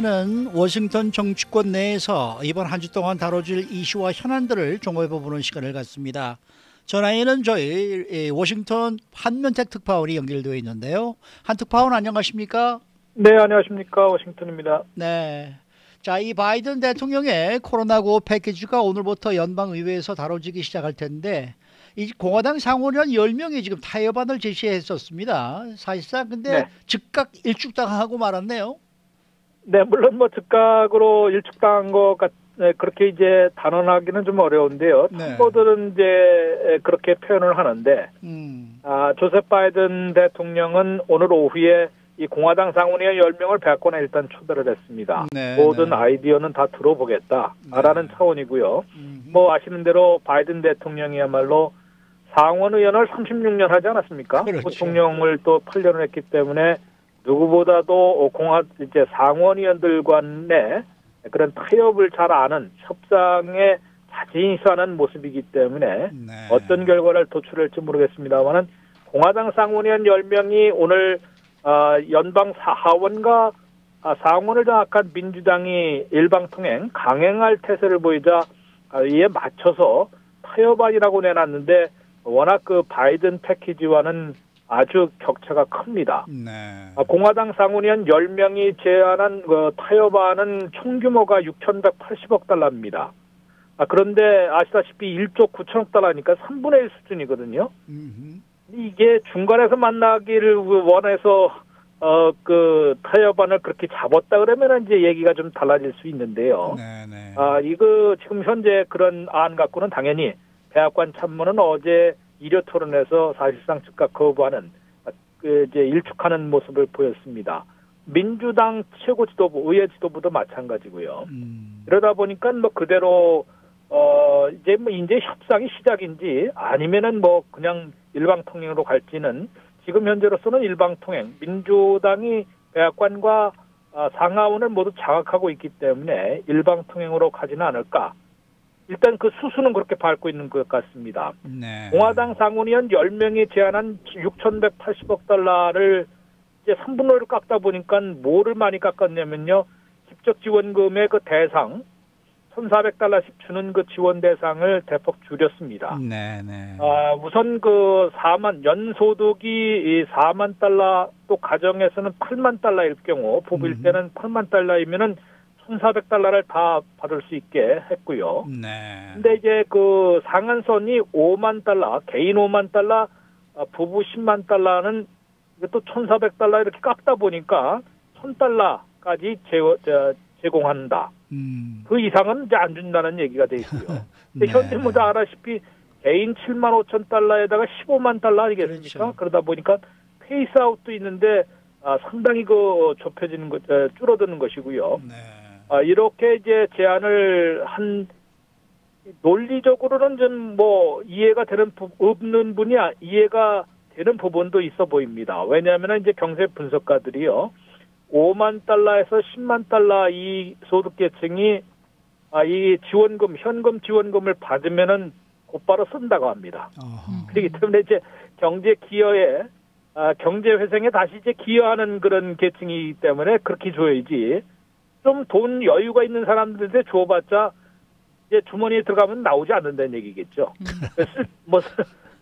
는 워싱턴 정치권 내에서 이번 한 주 동안 다뤄질 이슈와 현안들을 종합해보는 시간을 갖습니다. 전화에는 저희 워싱턴 한면택 특파원이 연결되어 있는데요. 한 특파원 안녕하십니까? 네, 안녕하십니까. 워싱턴입니다. 네. 자, 이 바이든 대통령의 코로나9 패키지가 오늘부터 연방의회에서 다뤄지기 시작할 텐데 이 공화당 상원의원 10명이 지금 타협안을 제시했었습니다. 사실상 근데 네. 즉각 일축당하고 말았네요. 네, 물론 뭐 즉각으로 일축당한 것 그렇게 이제 단언하기는 좀 어려운데요. 네. 참고들은 이제 그렇게 표현을 하는데, 조셉 바이든 대통령은 오늘 오후에 이 공화당 상원의원 10명을 백악관에 일단 초대를 했습니다. 네, 모든 네. 아이디어는 다 들어보겠다라는 차원이고요. 뭐 아시는 대로 바이든 대통령이야말로 상원의원을 36년 하지 않았습니까? 그렇죠. 부통령을 또 8년을 했기 때문에 누구보다도 이제 상원의원들 간의 그런 타협을 잘 아는 협상에 자진시하는 모습이기 때문에 네. 어떤 결과를 도출할지 모르겠습니다만은 공화당 상원의원 10명이 오늘 연방 하원과 상원을 장악한 민주당이 일방통행 강행할 태세를 보이자 이에 맞춰서 타협안이라고 내놨는데 워낙 그 바이든 패키지와는 아주 격차가 큽니다. 네. 공화당 상원의원 10명이 제안한 그 타협안은 총 규모가 6,180억 달러입니다. 그런데 아시다시피 1조 9천억 달러니까 3분의 1 수준이거든요. 이게 중간에서 만나기를 원해서 그 타협안을 그렇게 잡았다 그러면 이제 얘기가 좀 달라질 수 있는데요. 네네. 이거 지금 현재 그런 안 갖고는 당연히 백악관 참모는 어제 일요 토론에서 사실상 즉각 거부하는 이제 일축하는 모습을 보였습니다. 민주당 최고 지도부, 의회 지도부도 마찬가지고요. 이러다 보니까 뭐 그대로 이제 협상이 시작인지 아니면은 뭐 그냥 일방 통행으로 갈지는 지금 현재로서는 일방 통행. 민주당이 백악관과 상하원을 모두 장악하고 있기 때문에 일방 통행으로 가지는 않을까. 일단 그 수수는 그렇게 밟고 있는 것 같습니다. 네. 공화당 상원의원 10명이 제안한 6,180억 달러를 이제 3분의 1을 깎다 보니까 뭐를 많이 깎았냐면요. 직접지원금의 그 대상, 1,400달러씩 주는 그 지원 대상을 대폭 줄였습니다. 네네. 우선 그 연소득이 4만 달러, 또 가정에서는 8만 달러일 경우, 부부일 때는 8만 달러이면은 1,400달러를 다 받을 수 있게 했고요. 네. 근데 이제 그 상한선이 5만 달러, 개인 5만 달러, 부부 10만 달러는 또 1,400달러 이렇게 깎다 보니까 1,000달러까지 제공한다. 그 이상은 이제 안 준다는 얘기가 돼 있고요. 근데 네. 현재 모두 알다시피 개인 7만 5천 달러에다가 15만 달러 아니겠습니까? 그렇죠. 그러다 보니까 페이스아웃도 있는데 상당히 그 좁혀지는 것, 줄어드는 것이고요. 네. 이렇게 이제 제안을 한 논리적으로는 좀 뭐 이해가 되는 없는 분이 이해가 되는 부분도 있어 보입니다. 왜냐하면 이제 경제 분석가들이요, 5만 달러에서 10만 달러 이 소득계층이 이 지원금, 현금 지원금을 받으면은 곧바로 쓴다고 합니다. 그렇기 때문에 이제 경제 기여에 경제 회생에 다시 이제 기여하는 그런 계층이기 때문에 그렇게 줘야지. 좀 돈 여유가 있는 사람들한테 줘봤자 이제 주머니에 들어가면 나오지 않는다는 얘기겠죠. 뭐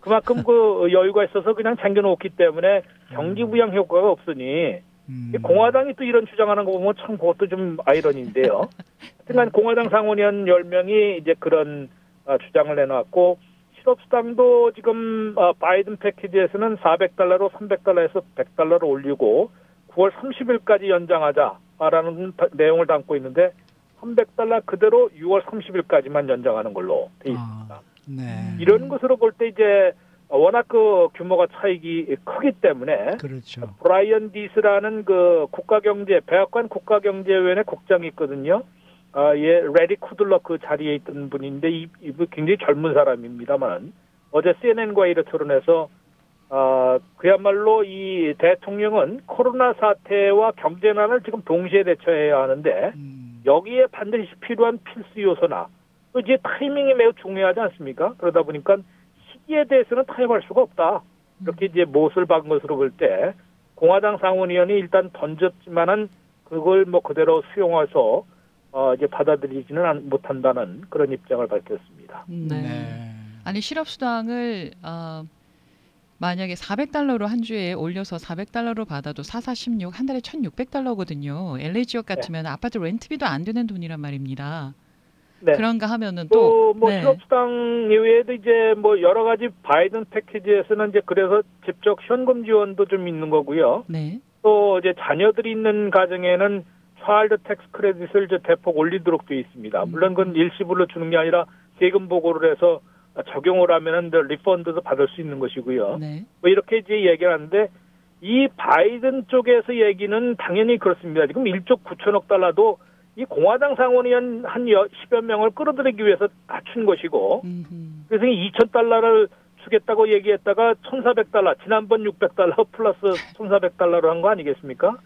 그만큼 그 여유가 있어서 그냥 챙겨놓기 때문에 경기부양 효과가 없으니 공화당이 또 이런 주장하는 거 보면 참 그것도 좀 아이러니인데요. 하여튼 공화당 상원의원 10명이 이제 그런 주장을 내놨고, 실업수당도 지금 바이든 패키지에서는 400달러로 300달러에서 100달러로 올리고 9월 30일까지 연장하자라는 내용을 담고 있는데 300달러 그대로 6월 30일까지만 연장하는 걸로 돼 있습니다. 네. 이런 것으로 볼 때 이제 워낙 그 규모가 차이가 크기 때문에, 그렇죠. 브라이언 디스라는 그 백악관 국가경제위원회 국장이 있거든요. 레디 쿠들러 그 자리에 있던 분인데 이분 굉장히 젊은 사람입니다만 어제 CNN과 이렇게 토론해서 그야말로 이 대통령은 코로나 사태와 경제난을 지금 동시에 대처해야 하는데 여기에 반드시 필요한 필수 요소나 이제 타이밍이 매우 중요하지 않습니까? 그러다 보니까 시기에 대해서는 타협할 수가 없다. 이렇게 이제 못을 박은 것으로 볼 때 공화당 상원의원이 일단 던졌지만은 그걸 뭐 그대로 수용해서 이제 받아들이지는 못한다는 그런 입장을 밝혔습니다. 네. 아니 실업수당을 만약에 400달러로 한 주에 올려서 400달러로 받아도 4,416 한 달에 1,600달러거든요. LA 지역 같으면 아파트 렌트비도 안 되는 돈이란 말입니다. 네. 그런가 하면은 또 뭐 네. 실업수당 이외에도 이제 뭐 여러 가지 바이든 패키지에서는 이제 그래서 직접 현금 지원도 좀 있는 거고요. 네. 또 이제 자녀들이 있는 가정에는 차일드 텍스 크레딧을 이제 대폭 올리도록 되어 있습니다. 물론 그건 일시불로 주는 게 아니라 세금 보고를 해서 적용을 하면은 리펀드도 받을 수 있는 것이고요. 네. 뭐 이렇게 이제 얘기를 하는데 이 바이든 쪽에서 얘기는 당연히 그렇습니다. 지금 1조 9천억 달러도 이 공화당 상원이 한 10여 명을 끌어들이기 위해서 갖춘 것이고 그래서 2,000달러를 주겠다고 얘기했다가 1,400달러, 지난번 600달러 플러스 1,400달러로 한 거 아니겠습니까?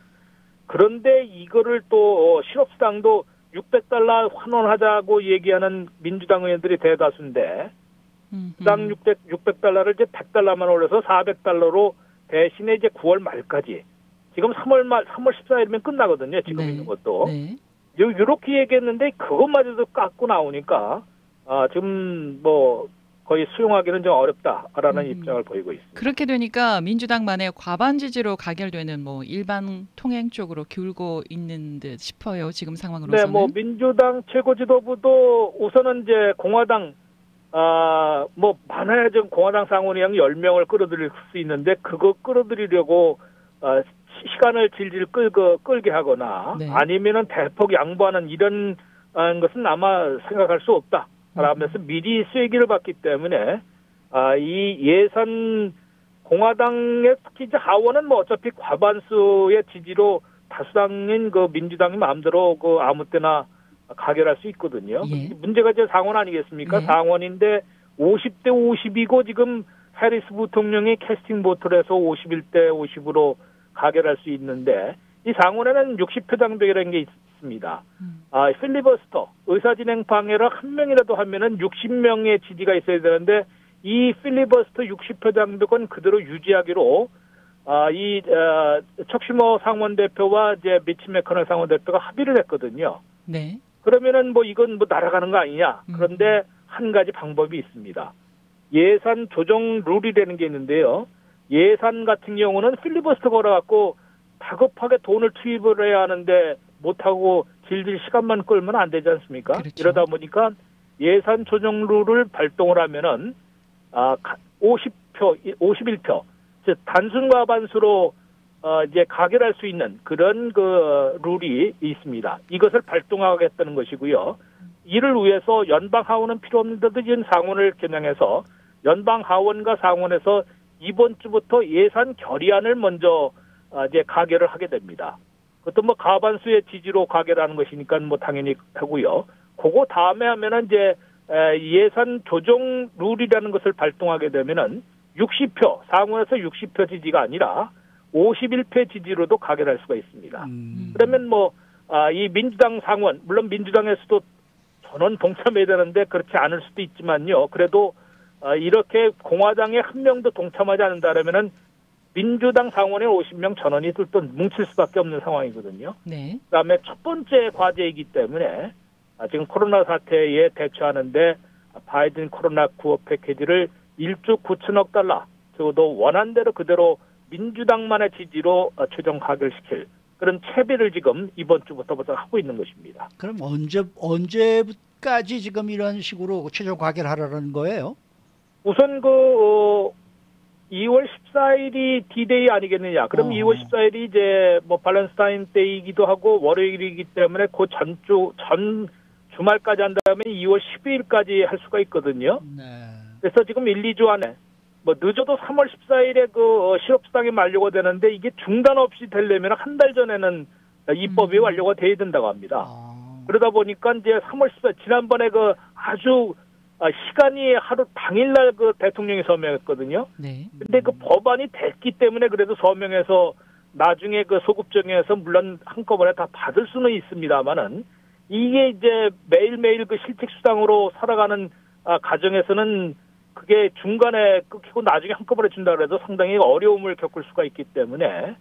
그런데 이거를 또 실업수당도 600달러 환원하자고 얘기하는 민주당 의원들이 대다수인데 수당 600달러를 이제 100달러만 올려서 400달러로 대신에 이제 9월 말까지 지금 3월 14일이면 끝나거든요. 지금 네. 있는 것도. 네. 이렇게 얘기했는데 그것마저도 깎고 나오니까 지금 뭐 거의 수용하기는 좀 어렵다라는 입장을 보이고 있습니다. 그렇게 되니까 민주당만의 과반 지지로 가결되는 뭐 일반 통행 쪽으로 기울고 있는 듯 싶어요. 지금 상황으로서는. 네, 뭐 민주당 최고지도부도 우선은 이제 공화당 뭐 많아야 좀 공화당 상원이 한 10명을 끌어들일 수 있는데 그거 끌어들이려고 시간을 질질 끌게 하거나 네. 아니면은 대폭 양보하는 이런 것은 아마 생각할 수 없다. 라면서 미리 쐐기를 받기 때문에 이 예산 공화당의 특히 이제 하원은 뭐 어차피 과반수의 지지로 다수당인 그 민주당이 마음대로 그 아무 때나 가결할 수 있거든요. 예. 문제가 이제 상원 아니겠습니까? 네. 상원인데 50대 50이고 지금 해리스 부통령이 캐스팅 보트를 해서 51대 50으로 가결할 수 있는데 이 상원에는 60표 장벽이라는 게 있습니다. 필리버스터, 의사진행 방해를 한 명이라도 하면은 60명의 지지가 있어야 되는데 이 필리버스터 60표 장벽은 그대로 유지하기로 척슈머 상원 대표와 이제 미치 매커널 상원 대표가 합의를 했거든요. 네. 그러면은 뭐 이건 뭐 날아가는 거 아니냐? 그런데 한 가지 방법이 있습니다. 예산 조정 룰이라는 게 있는데요. 예산 같은 경우는 필리버스터 걸어갖고 다급하게 돈을 투입을 해야 하는데 못하고 질질 시간만 끌면 안 되지 않습니까? 그렇죠. 이러다 보니까 예산 조정 룰을 발동을 하면은 51표, 즉 단순 과반수로 이제 가결할 수 있는 그런 그 룰이 있습니다. 이것을 발동하겠다는 것이고요. 이를 위해서 연방 하원은 필요 없는데도 이런 상원을 겨냥해서 연방 하원과 상원에서 이번 주부터 예산 결의안을 먼저 이제 가결을 하게 됩니다. 그것도 뭐 과반수의 지지로 가결하는 것이니까 뭐 당연히 하고요. 그거 다음에 하면은 이제 예산 조정 룰이라는 것을 발동하게 되면은 60표, 상원에서 60표 지지가 아니라 51표 지지로도 가결할 수가 있습니다. 그러면 뭐 이 민주당 상원, 물론 민주당에서도 전원 동참해야 되는데 그렇지 않을 수도 있지만요. 그래도 이렇게 공화당에 한 명도 동참하지 않는다면은 민주당 상원에 50명 전원이 또 뭉칠 수밖에 없는 상황이거든요. 네. 그다음에 첫 번째 과제이기 때문에 지금 코로나 사태에 대처하는데 바이든 코로나 구호 패키지를 1조 9천억 달러 적어도 원안대로 그대로 민주당만의 지지로 최종 가결시킬 그런 채비를 지금 이번 주부터 하고 있는 것입니다. 그럼 언제까지 지금 이런 식으로 최종 가결하라는 거예요? 우선 2월 14일이 D-Day 아니겠느냐. 그럼 2월 14일이 이제 뭐 발렌타인 데이이기도 하고 월요일이기 때문에 그 전 주말까지 한다면 2월 12일까지 할 수가 있거든요. 네. 그래서 지금 1, 2주 안에 뭐 늦어도 3월 14일에 그 실업수당이 만료가 되는데 이게 중단 없이 되려면 한 달 전에는 입법이 완료가 돼야 된다고 합니다. 그러다 보니까 이제 3월 14일 지난번에 그 아주 시간이 하루 당일날 그 대통령이 서명했거든요. 네. 근데 그 법안이 됐기 때문에 그래도 서명해서 나중에 그 소급정에서 물론 한꺼번에 다 받을 수는 있습니다만은 이게 이제 매일매일 그 실직수당으로 살아가는 가정에서는 그게 중간에 끊기고 나중에 한꺼번에 준다 그래도 상당히 어려움을 겪을 수가 있기 때문에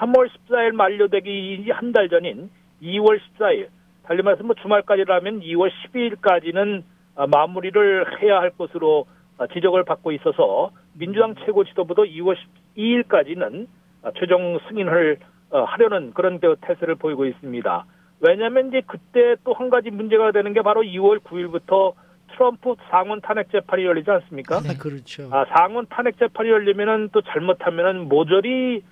3월 14일 만료되기 한 달 전인 2월 14일, 달리 말해서 뭐 주말까지라면 2월 12일까지는 마무리를 해야 할 것으로 지적을 받고 있어서 민주당 최고 지도부도 2월 12일까지는 최종 승인을 하려는 그런 태세를 보이고 있습니다. 왜냐하면 이제 그때 또 한 가지 문제가 되는 게 바로 2월 9일부터 트럼프 상원 탄핵 재판이 열리지 않습니까? 네, 그렇죠. 상원 탄핵 재판이 열리면은 또 잘못하면은 모조리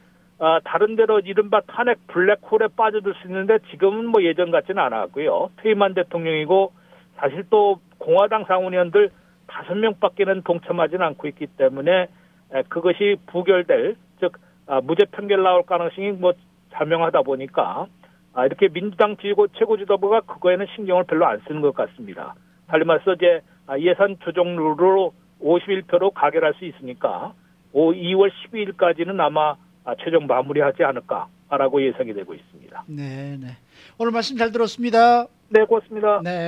다른 데로 이른바 탄핵 블랙홀에 빠져들 수 있는데 지금은 뭐 예전 같지는 않았고요. 퇴임한 대통령이고 사실 또 공화당 상원의원들 5명밖에는 동참하지는 않고 있기 때문에 그것이 부결될, 즉 무죄 판결 나올 가능성이 뭐 자명하다 보니까 이렇게 민주당 최고 지도부가 그거에는 신경을 별로 안 쓰는 것 같습니다. 달리 말해서 이제 예산 조정으로 51표로 가결할 수 있으니까 2월 12일까지는 아마 최종 마무리하지 않을까라고 예상이 되고 있습니다. 네, 네. 오늘 말씀 잘 들었습니다. 네, 고맙습니다. 네.